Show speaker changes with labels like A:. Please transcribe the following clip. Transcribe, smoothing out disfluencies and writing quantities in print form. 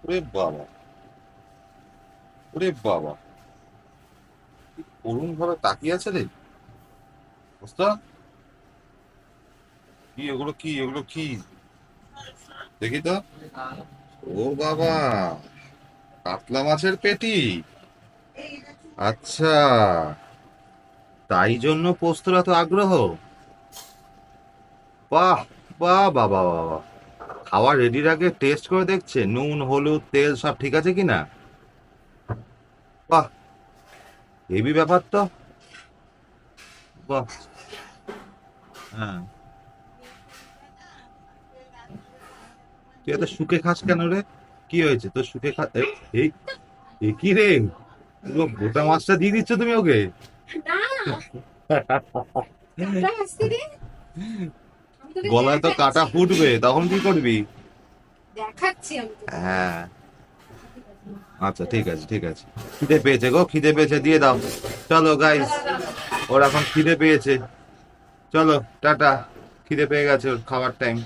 A: ওরে বাবা, ওরে বাবা, করুণ ভাবে তাকিয়ে আছে রে। ওস্তাদ, কি এগুলো, কি এগুলো, কি দেখি তো। ও বাবা, কাতলা মাছের পেটি। আচ্ছা, তাই জন্য পোস্তর এত আগ্রহ। বাহ, বাহ, বাবা, বাবা, খাওয়ার রেডির আগে টেস্ট করে দেখছে নুন হলুদ তেল সব ঠিক আছে কিনা। বাহ, হেভি ব্যাপার তো। বাহ। হ্যাঁ, তুই এত শুকে খাস কেন রে? কি হয়েছে তোর শুকে এই এ কি রে, পুরো গোটা মাছটা দিয়ে দিচ্ছ তুমি ওকে?
B: না, কাঁটা আসছে রে। আমি তোকে
A: গলায় তো কাঁটা
B: দেখাচ্ছি,
A: ফুটবে, তখন কি করবি?
B: দেখাচ্ছি আমি তোকে।
A: হ্যাঁ, আচ্ছা, ঠিক আছে, ঠিক আছে। খিদে পেয়েছে গো, খিদে পেয়েছে, দিয়ে দাও। চলো গাইস, ওর এখন খিদে পেয়েছে। চলো, টাটা। খিদে পেয়ে গেছে, ওর খাবার টাইম।